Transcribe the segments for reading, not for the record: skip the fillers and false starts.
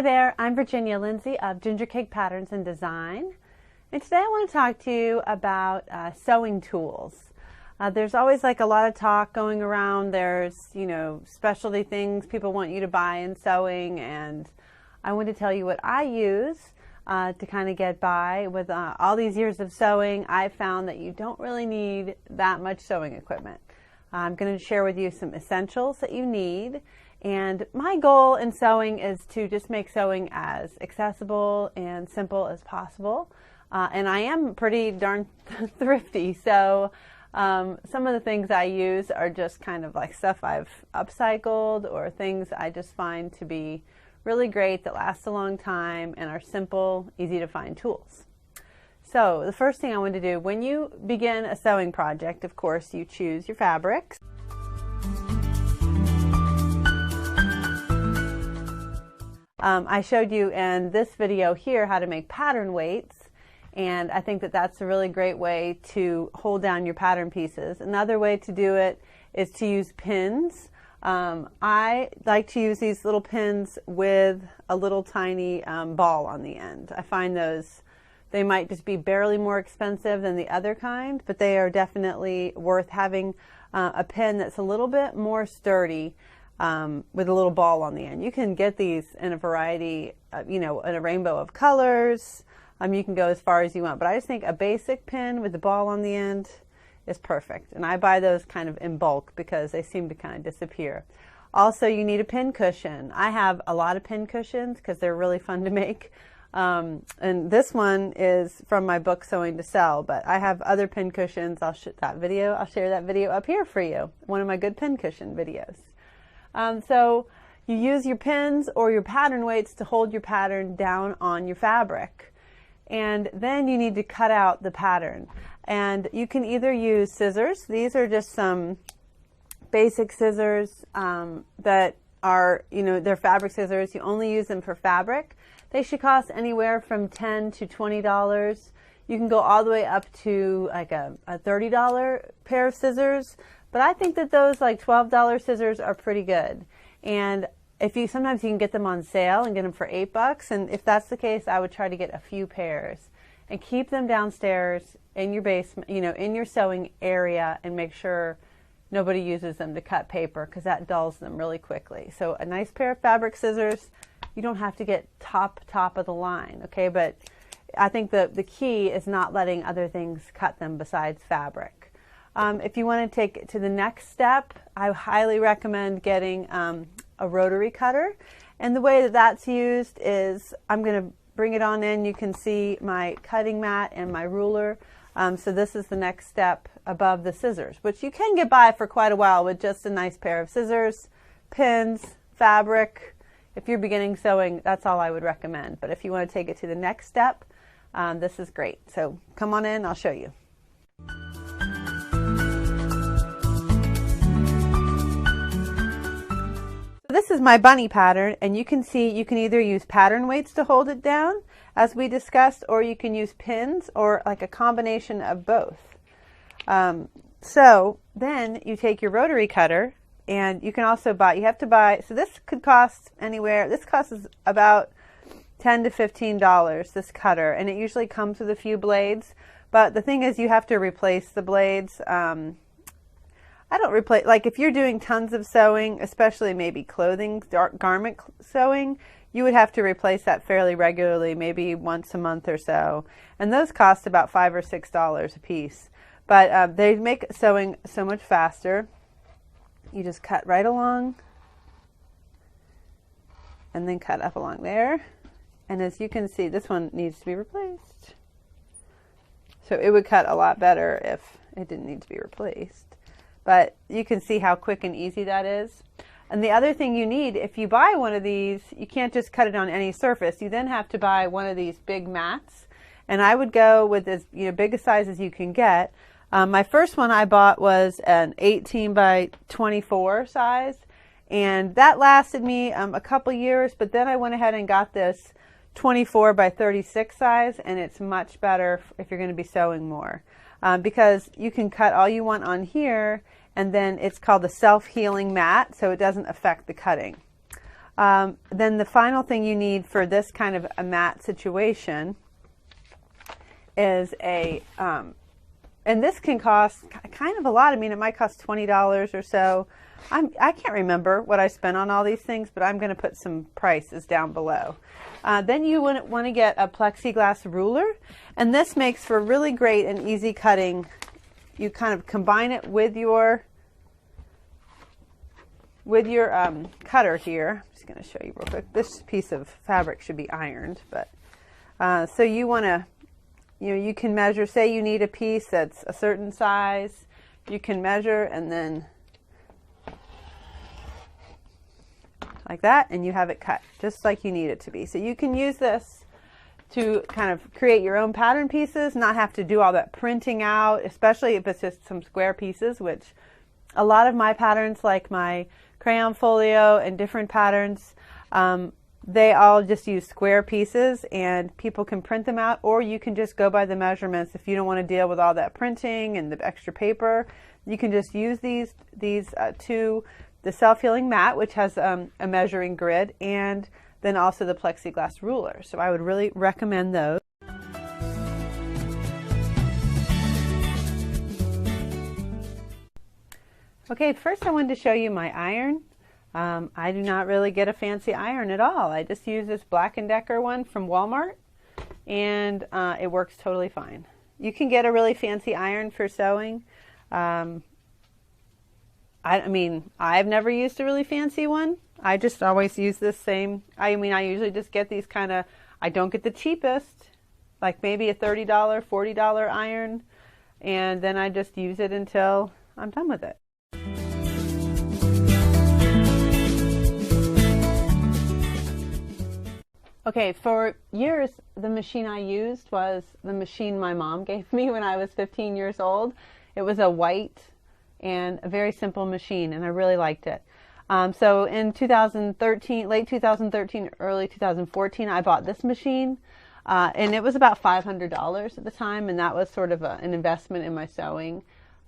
there, I'm Virginia Lindsay of Ginger Cake Patterns and Design, and today I want to talk to you about sewing tools. There's always like a lot of talk going around. There's, specialty things people want you to buy in sewing, and I want to tell you what I use to kind of get by. With all these years of sewing, I've found that you don't really need that much sewing equipment. I'm going to share with you some essentials that you need. And my goal in sewing is to just make sewing as accessible and simple as possible. And I am pretty darn thrifty, so some of the things I use are just kind of like stuff I've upcycled or things I just find to be really great that last a long time and are simple, easy to find tools. So the first thing I want to do, when you begin a sewing project, of course, you choose your fabrics. I showed you in this video here how to make pattern weights, and I think that that's a really great way to hold down your pattern pieces. Another way to do it is to use pins. I like to use these little pins with a little tiny ball on the end. I find those, they might just be barely more expensive than the other kind, but they are definitely worth having a pin that's a little bit more sturdy. With a little ball on the end. You can get these in a variety, in a rainbow of colors. You can go as far as you want, but I just think a basic pin with the ball on the end is perfect. And I buy those kind of in bulk because they seem to kind of disappear. Also, you need a pin cushion. I have a lot of pin cushions because they're really fun to make. And this one is from my book, Sewing to Sell, but I have other pin cushions. I'll share that video up here for you. One of my good pin cushion videos. So you use your pins or your pattern weights to hold your pattern down on your fabric. And then you need to cut out the pattern. And you can either use scissors. These are just some basic scissors that are, they're fabric scissors. You only use them for fabric. They should cost anywhere from $10 to $20. You can go all the way up to like a $30 pair of scissors. But I think that those like $12 scissors are pretty good. And sometimes you can get them on sale and get them for $8. And if that's the case, I would try to get a few pairs and keep them downstairs in your basement, in your sewing area, and make sure nobody uses them to cut paper because that dulls them really quickly. So a nice pair of fabric scissors. You don't have to get top of the line, okay? But I think the key is not letting other things cut them besides fabric. If you want to take it to the next step, I highly recommend getting a rotary cutter. And the way that that's used is I'm going to bring it on in. You can see my cutting mat and my ruler. So this is the next step above the scissors, which you can get by for quite a while with just a nice pair of scissors, pins, fabric. If you're beginning sewing, that's all I would recommend. But if you want to take it to the next step, this is great. So come on in, I'll show you. This is my bunny pattern, and you can see you can either use pattern weights to hold it down, as we discussed, or you can use pins or like a combination of both. So then you take your rotary cutter, and you can also buy, so this could cost anywhere, this costs about $10 to $15, this cutter, and it usually comes with a few blades. But the thing is, you have to replace the blades. I don't replace, like if you're doing tons of sewing, especially maybe clothing, garment sewing, you would have to replace that fairly regularly, maybe once a month or so. And those cost about $5 or $6 a piece. But they make sewing so much faster. You just cut right along and then cut up along there. And as you can see, this one needs to be replaced. So it would cut a lot better if it didn't need to be replaced. But you can see how quick and easy that is. And the other thing you need, if you buy one of these, you can't just cut it on any surface. You then have to buy one of these big mats. And I would go with as big a size as you can get. My first one I bought was an 18 by 24 size. And that lasted me a couple years. But then I went ahead and got this 24 by 36 size. And it's much better if you're going to be sewing more. Because you can cut all you want on here, and then it's called the self-healing mat, so it doesn't affect the cutting. Then the final thing you need for this kind of a mat situation is and this can cost kind of a lot. I mean, it might cost $20 or so. I can't remember what I spent on all these things, but I'm going to put some prices down below. Then you want to get a plexiglass ruler, and this makes for really great and easy cutting. You kind of combine it with your cutter here. I'm just going to show you real quick. This piece of fabric should be ironed, but so you want to, you can measure. Say you need a piece that's a certain size, you can measure and then like that, and you have it cut just like you need it to be. So you can use this to kind of create your own pattern pieces, not have to do all that printing out, especially if it's just some square pieces, which a lot of my patterns, like my crayon folio and different patterns, they all just use square pieces, and people can print them out, or you can just go by the measurements. If you don't want to deal with all that printing and the extra paper, you can just use these two, the self-healing mat, which has a measuring grid, and then also the plexiglass ruler. So I would really recommend those. Okay, first I wanted to show you my iron. I do not really get a fancy iron at all. I just use this Black & Decker one from Walmart, and it works totally fine. You can get a really fancy iron for sewing. I mean, I've never used a really fancy one. I just always use this same. I mean, I usually just get these kind of, I don't get the cheapest, like maybe a $30, $40 iron, and then I just use it until I'm done with it. Okay, for years, the machine I used was the machine my mom gave me when I was 15 years old. It was a white and a very simple machine, and I really liked it. So in 2013, late 2013, early 2014, I bought this machine, and it was about $500 at the time, and that was sort of an investment in my sewing.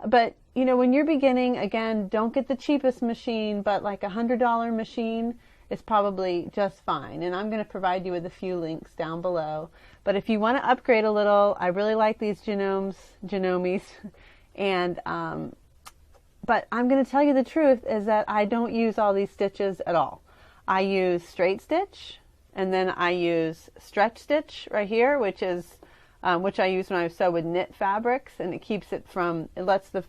But, you know, when you're beginning, again, don't get the cheapest machine, but like a $100 machine is probably just fine. And I'm going to provide you with a few links down below. But if you want to upgrade a little, I really like these Janomis. And, but I'm going to tell you the truth is that I don't use all these stitches at all. I use straight stitch, and then I use stretch stitch right here, which is, which I use when I sew with knit fabrics, and it keeps it from, it lets the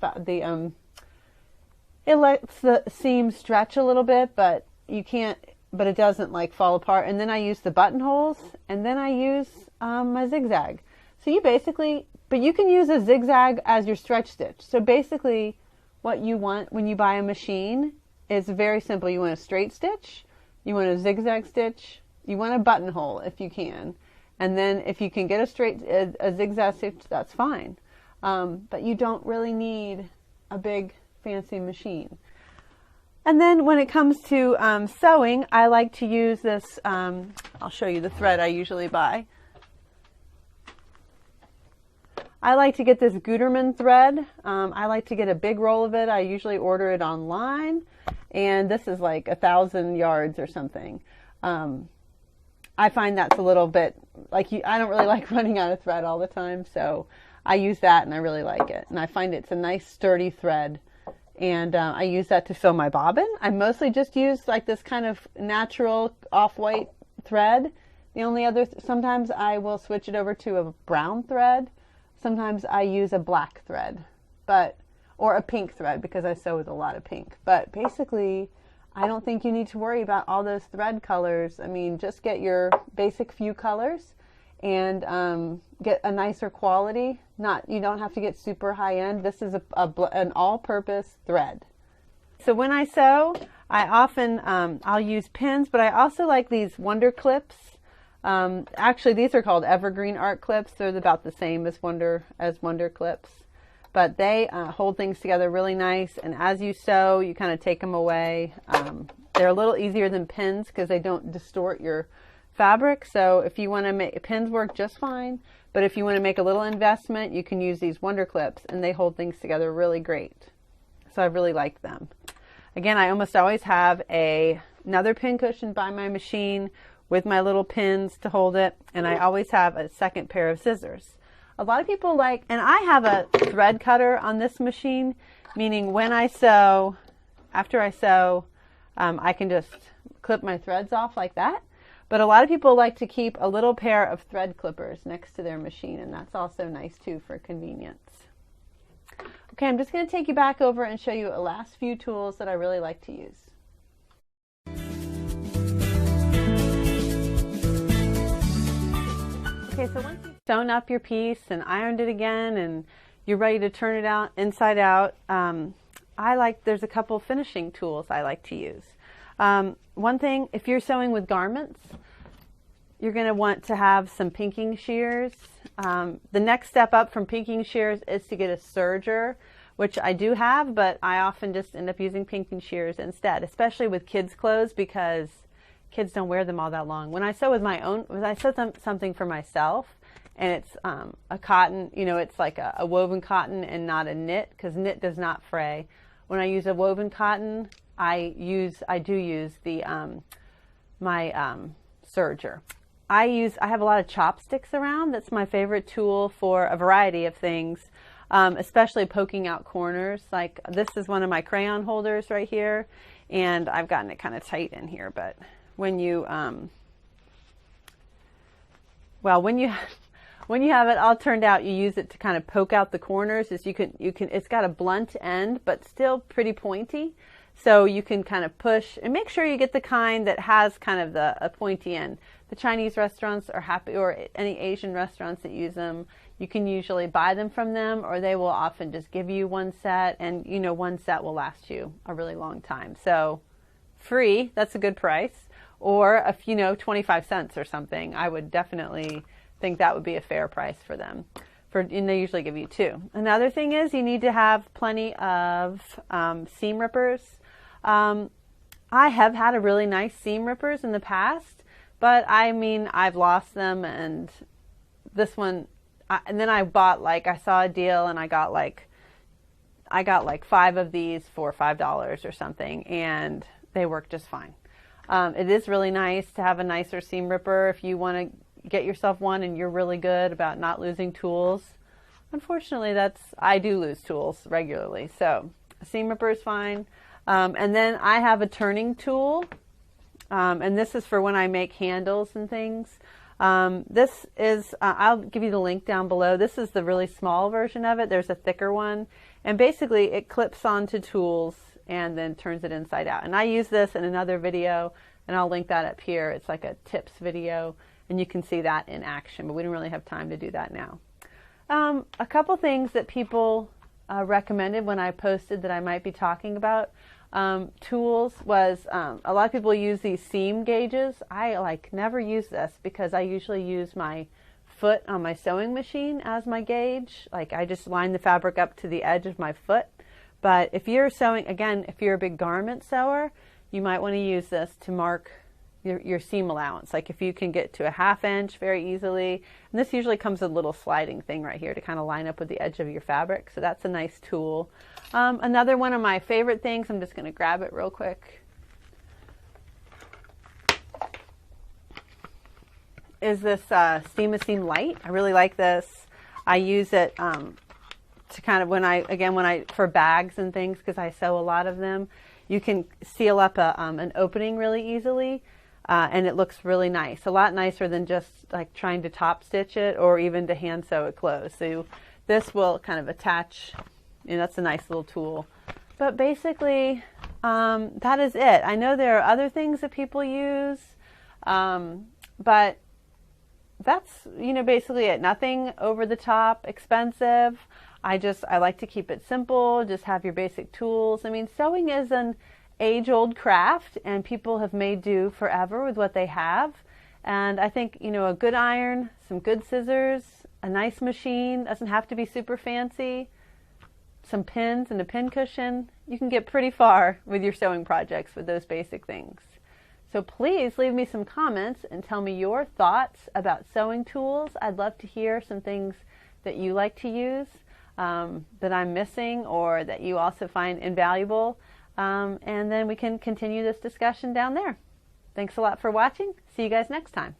seam stretch a little bit, but you can't, but it doesn't like fall apart. And then I use the buttonholes, and then I use my zigzag. So you basically, but you can use a zigzag as your stretch stitch. So basically what you want when you buy a machine is very simple. You want a straight stitch, you want a zigzag stitch, you want a buttonhole if you can. And then if you can get a zigzag stitch, that's fine. But you don't really need a big fancy machine. And then when it comes to sewing, I like to use this, I'll show you the thread I usually buy. I like to get this Gutermann thread. I like to get a big roll of it. I usually order it online, and this is like 1,000 yards or something. I find that's a little bit, like, I don't really like running out of thread all the time, so I use that and I really like it. And I find it's a nice sturdy thread. And I use that to fill my bobbin. I mostly just use like this kind of natural off-white thread. The only other, sometimes I will switch it over to a brown thread. Sometimes I use a black thread, or a pink thread, because I sew with a lot of pink. But basically, I don't think you need to worry about all those thread colors. I mean, just get your basic few colors and get a nicer quality. You don't have to get super high end. This is an all-purpose thread. So when I sew, I often, I'll use pins, but I also like these Wonder Clips. Actually, these are called Evergreen Art Clips. They're about the same as Wonder Clips, but they hold things together really nice. And as you sew, you kind of take them away. They're a little easier than pins because they don't distort your fabric. So if you want to make, pins work just fine, but if you want to make a little investment, you can use these Wonder Clips, and they hold things together really great. So I really like them. Again, I almost always have a another pin cushion by my machine with my little pins to hold it, and I always have a second pair of scissors. A lot of people like, and I have a thread cutter on this machine, meaning when I sew, after I sew, I can just clip my threads off like that. But a lot of people like to keep a little pair of thread clippers next to their machine, and that's also nice too for convenience. Okay, I'm just going to take you back over and show you a last few tools that I really like to use. Okay, so once you've sewn up your piece and ironed it again and you're ready to turn it out inside out, there's a couple finishing tools I like to use. One thing, if you're sewing with garments, you're going to want to have some pinking shears. The next step up from pinking shears is to get a serger, which I do have, but I often just end up using pinking shears instead, especially with kids' clothes because kids don't wear them all that long. When I sew with my own, when I sew something for myself, and it's a cotton, it's like a woven cotton and not a knit, because knit does not fray. When I use a woven cotton, I do use the my serger. I have a lot of chopsticks around. That's my favorite tool for a variety of things, especially poking out corners. Like this is one of my crayon holders right here, and I've gotten it kind of tight in here. But when you when you have it all turned out, you use it to kind of poke out the corners. As you can, it's got a blunt end, but still pretty pointy. So you can kind of push and make sure you get the kind that has kind of a pointy end. The Chinese restaurants are happy, or any Asian restaurants that use them, you can usually buy them from them, or they will often just give you one set, and one set will last you a really long time. So free, that's a good price. Or if 25 cents or something, I would definitely think that would be a fair price for them. And they usually give you two. Another thing is you need to have plenty of seam rippers. I have had a really nice seam rippers in the past, but I've lost them, and this one, and then I bought I saw a deal and I got like 5 of these for $5 or something, and they work just fine. It is really nice to have a nicer seam ripper if you want to get yourself one and you're really good about not losing tools. Unfortunately, I do lose tools regularly, so a seam ripper is fine. And then I have a turning tool, and this is for when I make handles and things. This is, I'll give you the link down below. This is the really small version of it. There's a thicker one, and basically it clips onto tools and then turns it inside out. And I use this in another video, and I'll link that up here. It's like a tips video, and you can see that in action, but we don't really have time to do that now. A couple things that people recommended when I posted that I might be talking about tools was a lot of people use these seam gauges. I never use this because I usually use my foot on my sewing machine as my gauge. I just line the fabric up to the edge of my foot. But if you're sewing, again, if you're a big garment sewer, you might want to use this to mark your seam allowance. If you can get to a 1/2 inch very easily, and this usually comes with a little sliding thing right here to kind of line up with the edge of your fabric, so that's a nice tool. Another one of my favorite things, I'm just going to grab it real quick, is this Steam-A-Seam Light. I really like this. I use it to kind of for bags and things, because I sew a lot of them. You can seal up an opening really easily. And it looks really nice, a lot nicer than just trying to top stitch it or even to hand sew it closed. So this will kind of attach, that's a nice little tool. But basically, that is it. I know there are other things that people use, but that's, basically it. Nothing over the top, expensive. I like to keep it simple, just have your basic tools. Sewing is an age-old craft, and people have made do forever with what they have. And I think, a good iron, some good scissors, a nice machine, doesn't have to be super fancy, some pins and a pin cushion, you can get pretty far with your sewing projects with those basic things. So please leave me some comments and tell me your thoughts about sewing tools. I'd love to hear some things that you like to use that I'm missing or that you also find invaluable. and then we can continue this discussion down there. Thanks a lot for watching. See you guys next time.